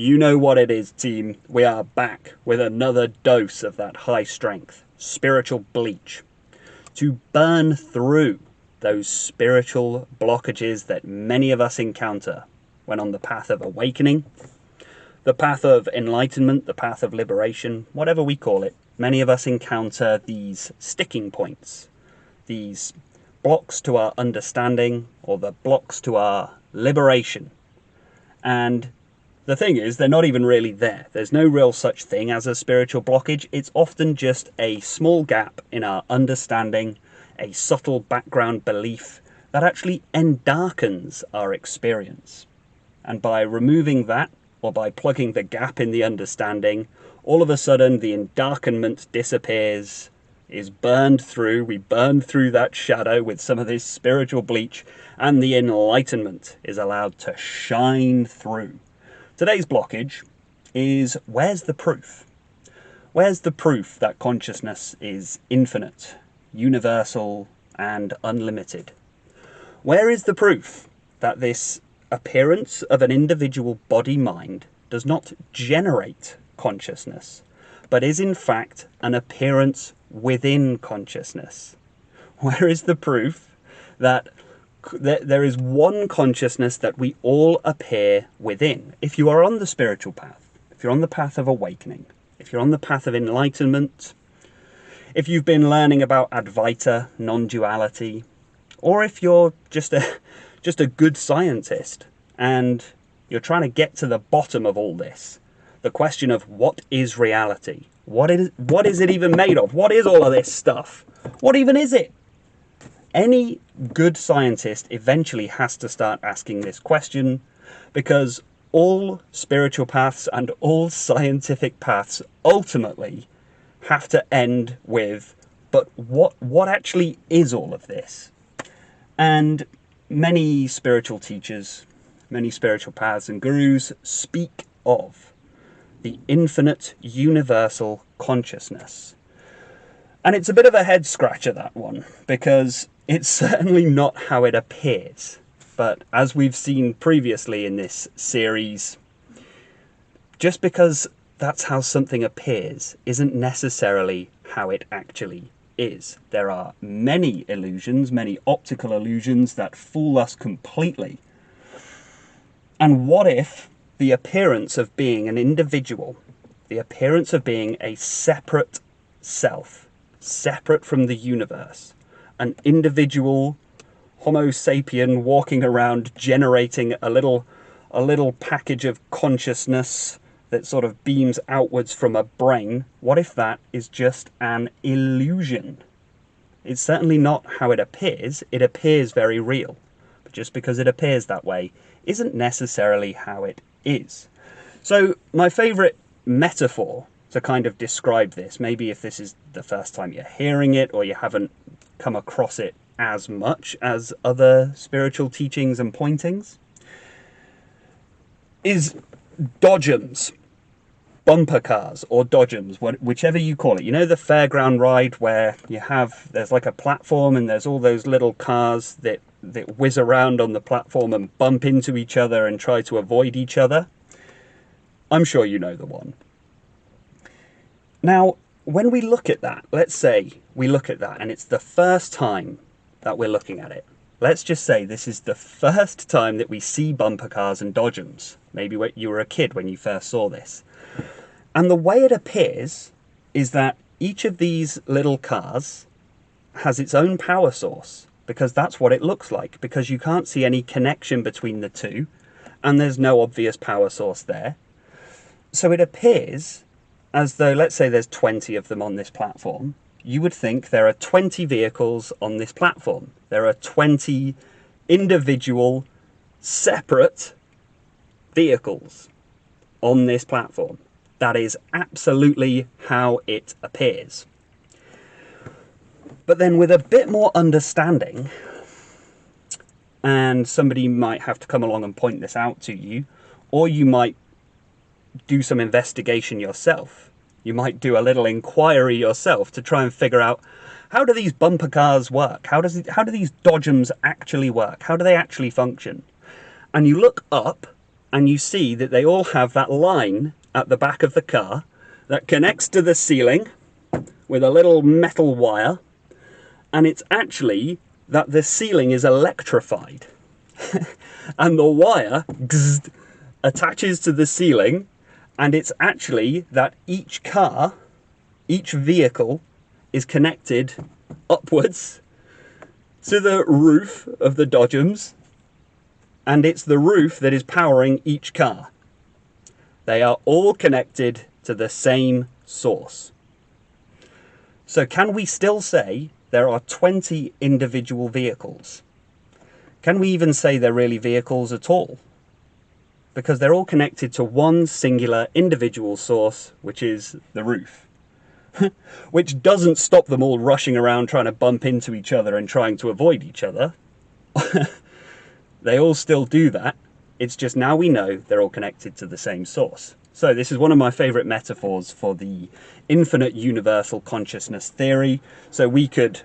You know what it is, team. We are back with another dose of that high strength spiritual bleach to burn through those spiritual blockages that many of us encounter when on the path of awakening, the path of enlightenment, the path of liberation, whatever we call it. Many of us encounter these sticking points, these blocks to our understanding or the blocks to our liberation. And the thing is, they're not even really there. There's no real such thing as a spiritual blockage. It's often just a small gap in our understanding, a subtle background belief that actually endarkens our experience. And by removing that, or by plugging the gap in the understanding, all of a sudden the endarkenment disappears, is burned through. We burn through that shadow with some of this spiritual bleach, and the enlightenment is allowed to shine through. Today's blockage is, where's the proof? Where's the proof that consciousness is infinite, universal, and unlimited? Where is the proof that this appearance of an individual body-mind does not generate consciousness, but is in fact an appearance within consciousness? Where is the proof that there is one consciousness that we all appear within? If you are on the spiritual path, if you're on the path of awakening, if you're on the path of enlightenment, if you've been learning about Advaita, non-duality, or if you're just a good scientist and you're trying to get to the bottom of all this, the question of what is reality? What is it even made of? What is all of this stuff? What even is it? Any good scientist eventually has to start asking this question, because all spiritual paths and all scientific paths ultimately have to end with, but what actually is all of this? And many spiritual teachers, many spiritual paths and gurus speak of the infinite universal consciousness. And it's a bit of a head scratcher, that one, because it's certainly not how it appears. But as we've seen previously in this series, just because that's how something appears isn't necessarily how it actually is. There are many illusions, many optical illusions that fool us completely. And what if the appearance of being an individual, the appearance of being a separate self, separate from the universe, an individual Homo sapien walking around generating a little package of consciousness that sort of beams outwards from a brain, what if that is just an illusion? It's certainly not how it appears. It appears very real. But just because it appears that way isn't necessarily how it is. So my favourite metaphor to kind of describe this, maybe if this is the first time you're hearing it or you haven't come across it as much as other spiritual teachings and pointings, is dodgems. Bumper cars or dodgems, whichever you call it. You know the fairground ride where there's like a platform and there's all those little cars that whiz around on the platform and bump into each other and try to avoid each other? I'm sure you know the one. Now, when we look at that, let's say we look at that and it's the first time that we're looking at it. Let's just say this is the first time that we see bumper cars and dodgems. Maybe when you were a kid when you first saw this. And the way it appears is that each of these little cars has its own power source, because that's what it looks like, because you can't see any connection between the two, and there's no obvious power source there. So it appears as though, let's say there's 20 of them on this platform, you would think there are 20 vehicles on this platform. There are 20 individual, separate vehicles on this platform. That is absolutely how it appears. But then with a bit more understanding, and somebody might have to come along and point this out to you, or you might do some investigation yourself. You might do a little inquiry yourself to try and figure out, how do these bumper cars work? How do these dodgems actually work? How do they actually function? And you look up and you see that they all have that line at the back of the car that connects to the ceiling with a little metal wire, and it's actually that the ceiling is electrified. And the wire attaches to the ceiling, and it's actually that each car, each vehicle, is connected upwards to the roof of the Dodgems, and it's the roof that is powering each car. They are all connected to the same source. So can we still say there are 20 individual vehicles? Can we even say they're really vehicles at all? Because they're all connected to one singular individual source, which is the roof. Which doesn't stop them all rushing around trying to bump into each other and trying to avoid each other. They all still do that. It's just now we know they're all connected to the same source. So this is one of my favorite metaphors for the infinite universal consciousness theory. So we could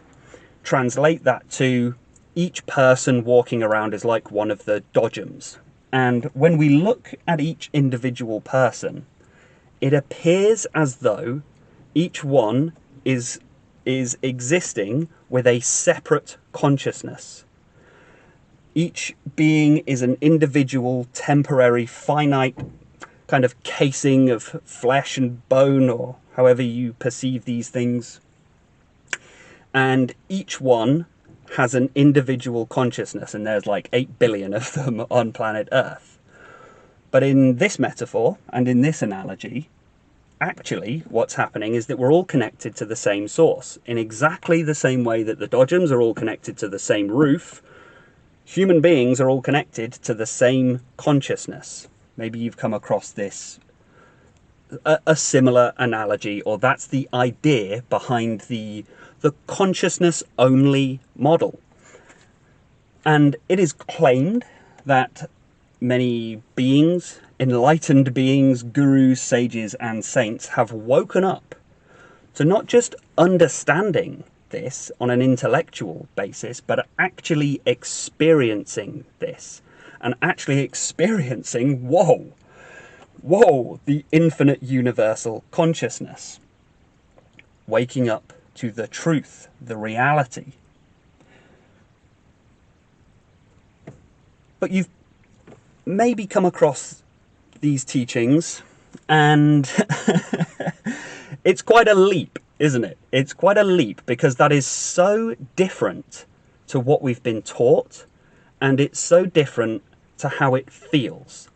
translate that to each person walking around is like one of the Dodgems. And when we look at each individual person, it appears as though each one is existing with a separate consciousness. Each being is an individual, temporary, finite kind of casing of flesh and bone, or however you perceive these things. And each one has an individual consciousness, and there's like 8 billion of them on planet Earth. But in this metaphor, and in this analogy, actually what's happening is that we're all connected to the same source. In exactly the same way that the Dodgems are all connected to the same roof, human beings are all connected to the same consciousness. Maybe you've come across this, a similar analogy, or that's the idea behind the consciousness-only model. And it is claimed that many beings, enlightened beings, gurus, sages, and saints have woken up to not just understanding this on an intellectual basis, but actually experiencing this. And actually experiencing, the infinite universal consciousness. Waking up to the truth, the reality. But you've maybe come across these teachings, and it's quite a leap, isn't it? It's quite a leap, because that is so different to what we've been taught, and it's so different to how it feels.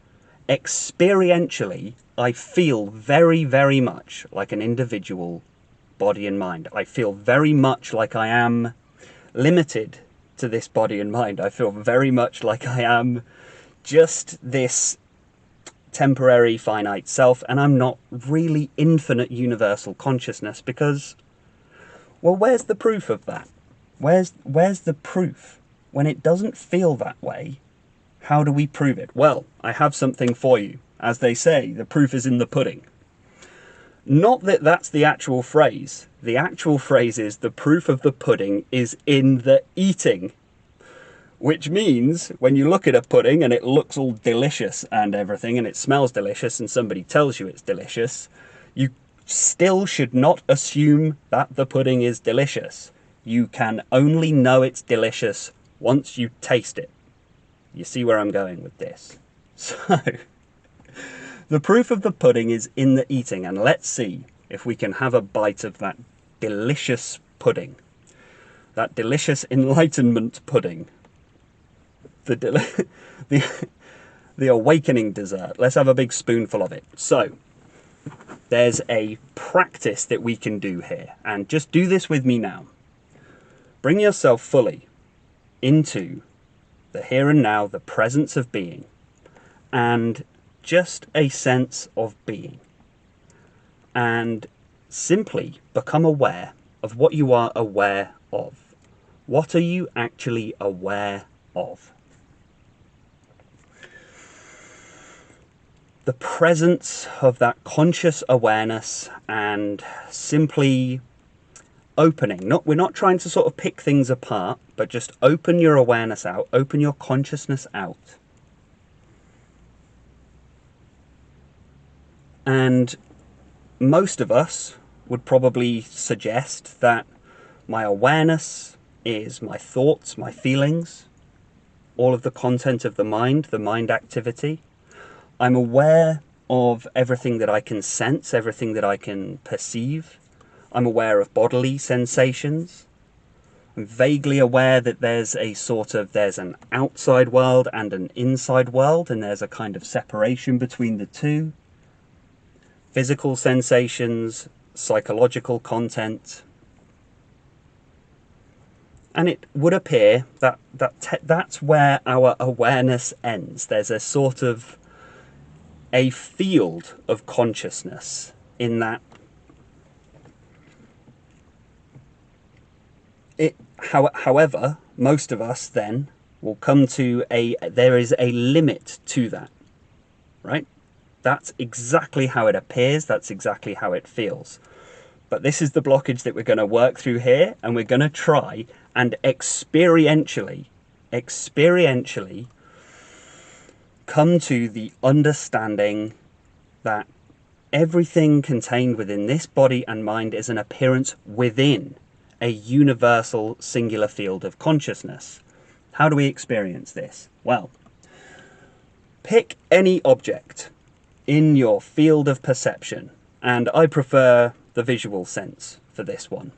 Experientially, I feel very, very much like an individual body and mind. I feel very much like I am limited to this body and mind. I feel very much like I am just this temporary finite self, and I'm not really infinite universal consciousness, because, well, where's the proof of that? Where's the proof? When it doesn't feel that way, how do we prove it? Well, I have something for you. As they say, the proof is in the pudding. Not that that's the actual phrase. The actual phrase is the proof of the pudding is in the eating. Which means when you look at a pudding and it looks all delicious and everything, and it smells delicious, and somebody tells you it's delicious, you still should not assume that the pudding is delicious. You can only know it's delicious once you taste it. You see where I'm going with this? So, the proof of the pudding is in the eating, and let's see if we can have a bite of that delicious pudding. That delicious enlightenment pudding. The awakening dessert. Let's have a big spoonful of it. So, there's a practice that we can do here, and just do this with me now. Bring yourself fully into the here and now, the presence of being, and just a sense of being. And simply become aware of what you are aware of. What are you actually aware of? The presence of that conscious awareness, and simply opening. We're not trying to sort of pick things apart, but just open your awareness out, open your consciousness out. And most of us would probably suggest that my awareness is my thoughts, my feelings, all of the content of the mind activity. I'm aware of everything that I can sense, everything that I can perceive. I'm aware of bodily sensations. I'm vaguely aware that there's an outside world and an inside world, and there's a kind of separation between the two. Physical sensations, psychological content. And it would appear that that's where our awareness ends. There's a sort of a field of consciousness in that however, most of us then will come to there is a limit to that, right? That's exactly how it appears, that's exactly how it feels. But this is the blockage that we're going to work through here, and we're going to try and experientially come to the understanding that everything contained within this body and mind is an appearance within a universal singular field of consciousness. How do we experience this? Well, pick any object in your field of perception, and I prefer the visual sense for this one.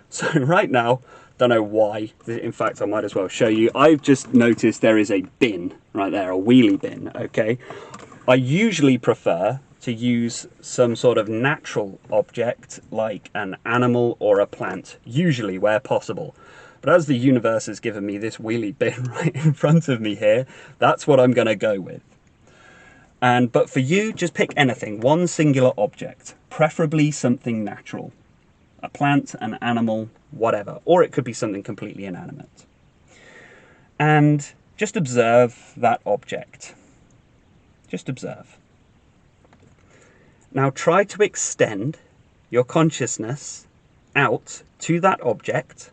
So right now, don't know why, in fact I might as well show you. I've just noticed there is a bin right there, a wheelie bin, okay? I usually prefer to use some sort of natural object like an animal or a plant, usually where possible. But as the universe has given me this wheelie bin right in front of me here, that's what I'm going to go with. But for you, just pick anything, one singular object, preferably something natural. A plant, an animal, whatever. Or it could be something completely inanimate. And just observe that object. Just observe. Now try to extend your consciousness out to that object,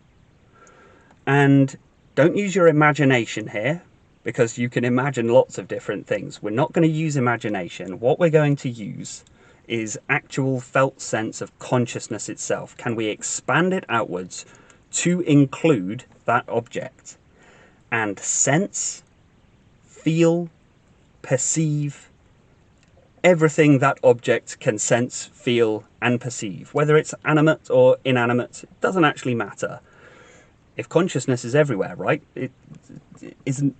and don't use your imagination here, because you can imagine lots of different things. We're not going to use imagination. What we're going to use is actual felt sense of consciousness itself. Can we expand it outwards to include that object and sense, feel, perceive everything that object can sense, feel, and perceive? Whether it's animate or inanimate, it doesn't actually matter. If consciousness is everywhere, right? It isn't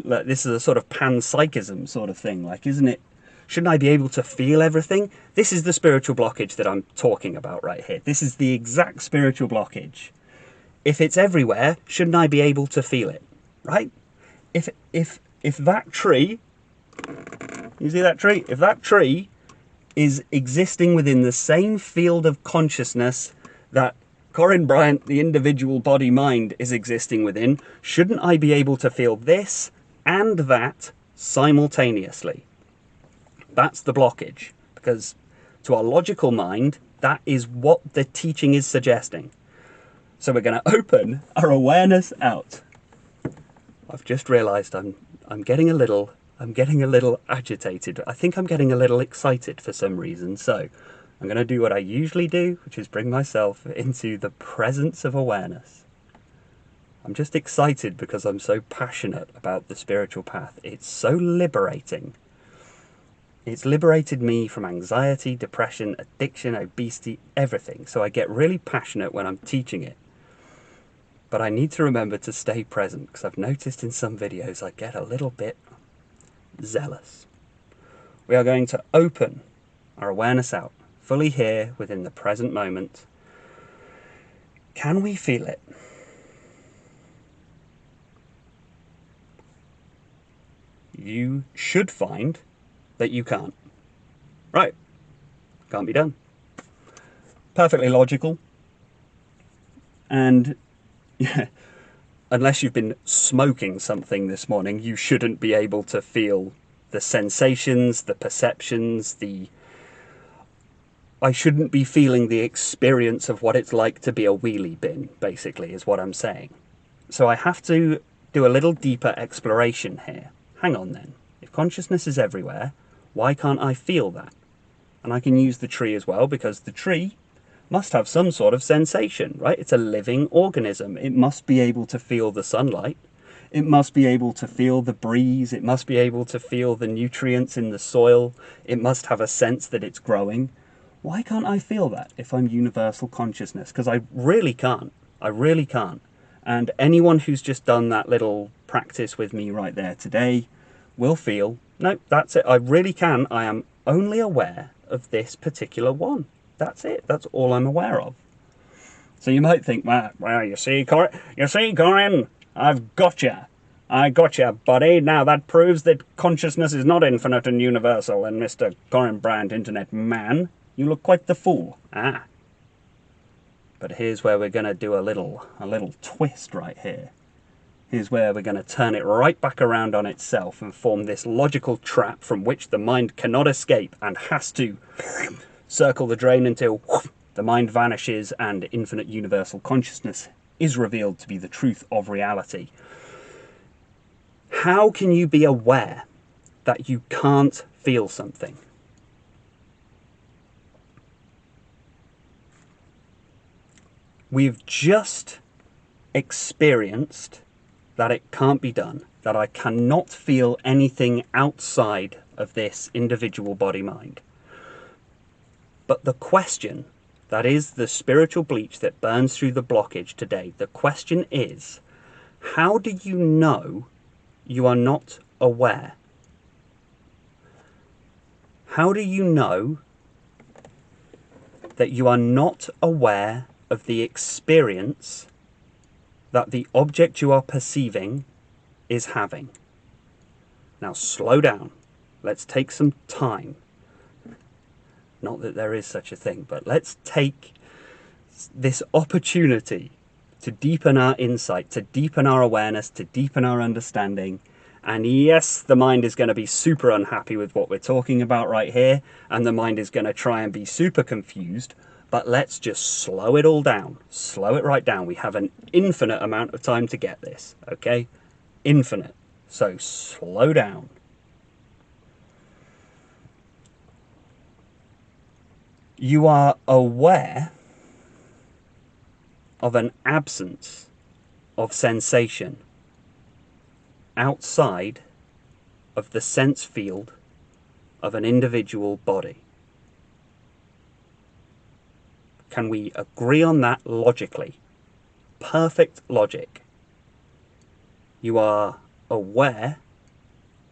like this is a sort of panpsychism sort of thing, like, isn't it? Shouldn't I be able to feel everything? This is the spiritual blockage that I'm talking about right here. This is the exact spiritual blockage. If it's everywhere, shouldn't I be able to feel it? Right? If that tree, you see that tree? If that tree is existing within the same field of consciousness that Corinne Bryant, the individual body mind, is existing within, shouldn't I be able to feel this and that simultaneously? That's the blockage, because to our logical mind, that is what the teaching is suggesting. So we're going to open our awareness out. I've just realized I'm getting a little agitated. I think I'm getting a little excited for some reason. So I'm going to do what I usually do, which is bring myself into the presence of awareness. I'm just excited because I'm so passionate about the spiritual path. It's so liberating. It's liberated me from anxiety, depression, addiction, obesity, everything. So I get really passionate when I'm teaching it. But I need to remember to stay present, because I've noticed in some videos I get a little bit zealous. We are going to open our awareness out, fully here within the present moment. Can we feel it? You should find that you can't. Right. Can't be done. Perfectly logical. And yeah, unless you've been smoking something this morning, you shouldn't be able to feel the sensations, the perceptions, I shouldn't be feeling the experience of what it's like to be a wheelie bin, basically, is what I'm saying. So I have to do a little deeper exploration here. Hang on then. If consciousness is everywhere, why can't I feel that? And I can use the tree as well, because the tree must have some sort of sensation, right? It's a living organism. It must be able to feel the sunlight. It must be able to feel the breeze. It must be able to feel the nutrients in the soil. It must have a sense that it's growing. Why can't I feel that if I'm universal consciousness? Because I really can't. I really can't. And anyone who's just done that little practice with me right there today will feel, no, that's it. I really can. I am only aware of this particular one. That's it. That's all I'm aware of. So you might think, well, you see, Corin, I've got you. I got you, buddy. Now that proves that consciousness is not infinite and universal. And Mr. Corin Brandt, internet man, you look quite the fool. But here's where we're going to do a little twist right here. Here's where we're going to turn it right back around on itself and form this logical trap from which the mind cannot escape and has to circle the drain until the mind vanishes and infinite universal consciousness is revealed to be the truth of reality. How can you be aware that you can't feel something? We've just experienced that it can't be done, that I cannot feel anything outside of this individual body-mind. But the question, that is the spiritual bleach that burns through the blockage today, the question is, how do you know you are not aware? How do you know that you are not aware of the experience that the object you are perceiving is having? Now slow down. Let's take some time. Not that there is such a thing, but let's take this opportunity to deepen our insight, to deepen our awareness, to deepen our understanding. And yes, the mind is going to be super unhappy with what we're talking about right here, and the mind is going to try and be super confused, but let's just slow it all down. Slow it right down. We have an infinite amount of time to get this, okay? Infinite. So slow down. You are aware of an absence of sensation outside of the sense field of an individual body. Can we agree on that logically? Perfect logic. You are aware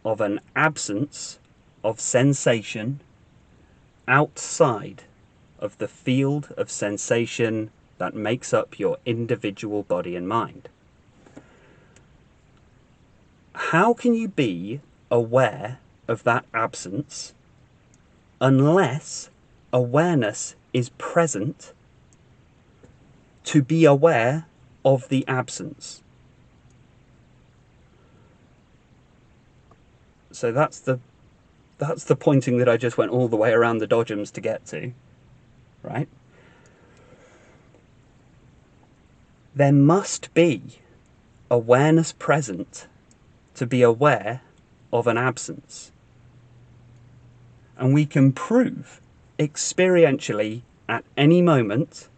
of an absence of sensation outside of the field of sensation that makes up your individual body and mind. How can you be aware of that absence unless awareness is present to be aware of the absence? So that's the pointing that I just went all the way around the dodgems to get to, right? There must be awareness present to be aware of an absence. And we can prove experientially at any moment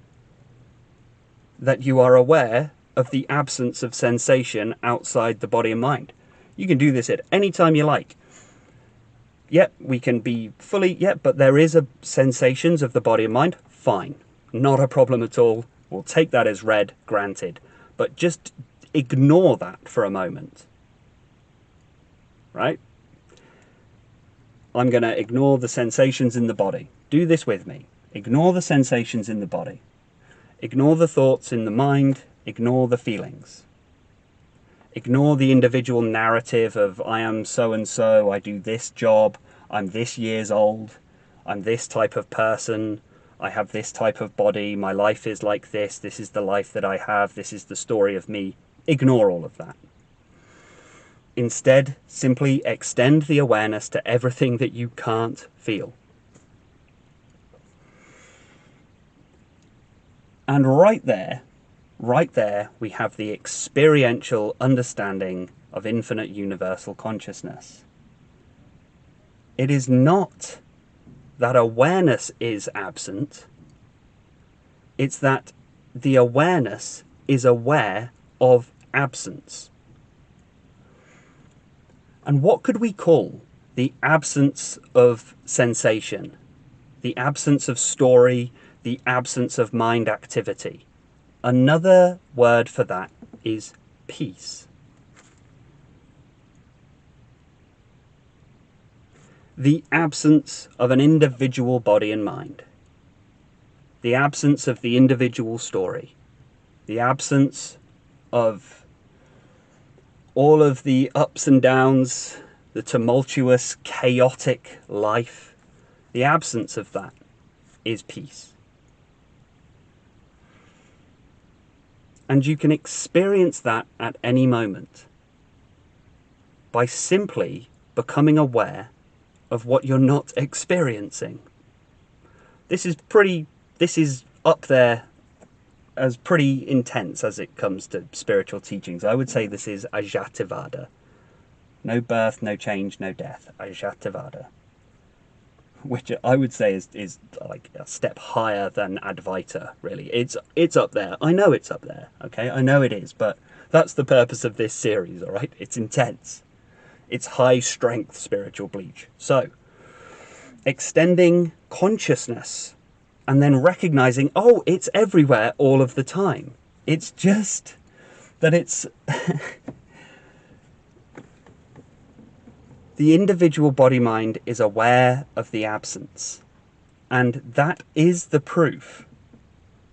that you are aware of the absence of sensation outside the body and mind. You can do this at any time you like. Yep, we can be fully, but there is a sensations of the body and mind. Fine. Not a problem at all. We'll take that as read, granted. But just ignore that for a moment. Right? I'm going to ignore the sensations in the body. Do this with me. Ignore the sensations in the body. Ignore the thoughts in the mind. Ignore the feelings. Ignore the individual narrative of I am so-and-so, I do this job, I'm this years old, I'm this type of person, I have this type of body, my life is like this is the life that I have, this is the story of me. Ignore all of that. Instead, simply extend the awareness to everything that you can't feel. And right there, we have the experiential understanding of infinite universal consciousness. It is not that awareness is absent. It's that the awareness is aware of absence. And what could we call the absence of sensation, the absence of story, the absence of mind activity? Another word for that is peace. The absence of an individual body and mind. The absence of the individual story. The absence of all of the ups and downs, the tumultuous, chaotic life. The absence of that is peace. And you can experience that at any moment by simply becoming aware of what you're not experiencing. This is up there as pretty intense as it comes to spiritual teachings. I would say this is Advaita. No birth, no change, no death. Advaita. Which I would say is like a step higher than Advaita, really. It's up there. I know it's up there, okay? I know it is, but that's the purpose of this series, all right? It's intense. It's high-strength spiritual bleach. So, extending consciousness and then recognizing, oh, it's everywhere all of the time. It's just that it's... The individual body-mind is aware of the absence. And that is the proof.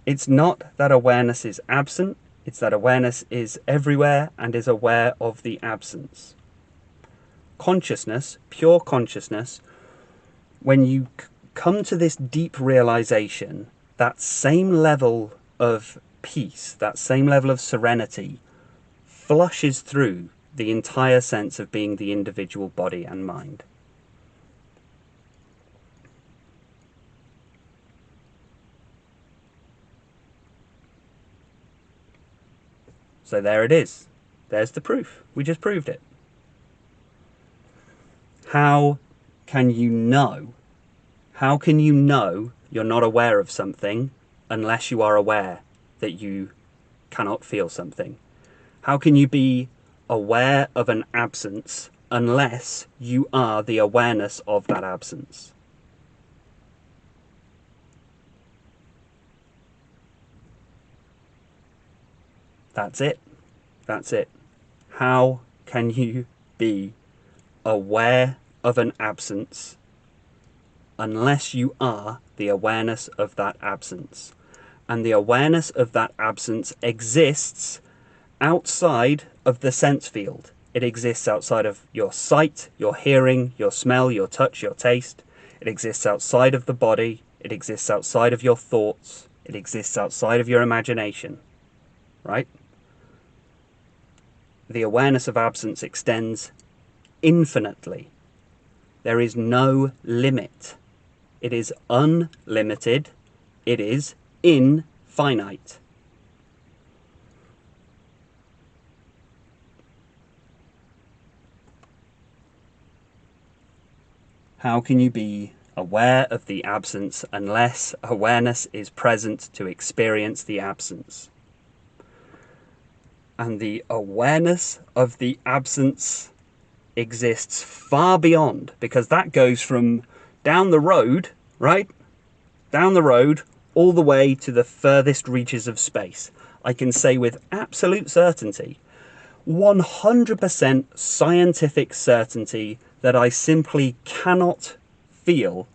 It's not that awareness is absent, it's that awareness is everywhere and is aware of the absence. Consciousness, pure consciousness, when you come to this deep realization, that same level of peace, that same level of serenity, flushes through the entire sense of being the individual body and mind. So there it is. There's the proof. We just proved it. How can you know? How can you know you're not aware of something unless you are aware that you cannot feel something? How can you be aware of an absence unless you are the awareness of that absence? That's it. That's it. How can you be aware of an absence unless you are the awareness of that absence? And the awareness of that absence exists outside of the sense field. It exists outside of your sight, your hearing, your smell, your touch, your taste. It exists outside of the body. It exists outside of your thoughts. It exists outside of your imagination. Right? The awareness of absence extends infinitely. There is no limit. It is unlimited. It is infinite. How can you be aware of the absence unless awareness is present to experience the absence? And the awareness of the absence exists far beyond, because that goes from down the road, right? Down the road, all the way to the furthest reaches of space. I can say with absolute certainty, 100% scientific certainty, that I simply cannot feel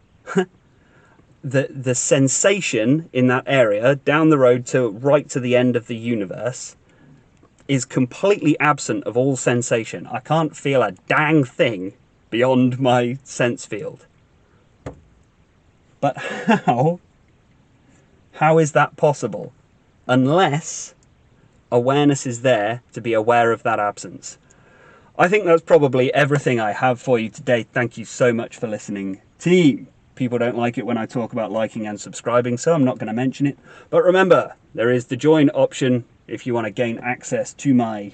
the sensation in that area down the road to right to the end of the universe is completely absent of all sensation. I can't feel a dang thing beyond my sense field. But how is that possible? Unless awareness is there to be aware of that absence. I think that's probably everything I have for you today. Thank you so much for listening, team. People don't like it when I talk about liking and subscribing, so I'm not going to mention it. But remember, there is the join option if you want to gain access to my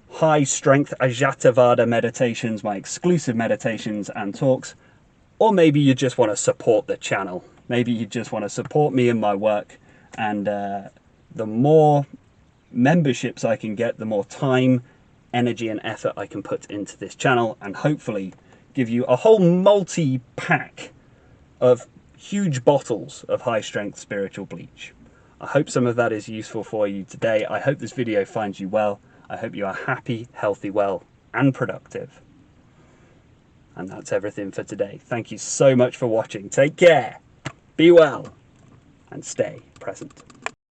high-strength Ajatavada meditations, my exclusive meditations and talks. Or maybe you just want to support the channel. Maybe you just want to support me in my work, and the more memberships I can get, the more time, energy and effort I can put into this channel, and hopefully give you a whole multi-pack of huge bottles of high-strength spiritual bleach. I hope some of that is useful for you today. I hope this video finds you well. I hope you are happy, healthy, well, and productive. And that's everything for today. Thank you so much for watching. Take care, be well, and stay present.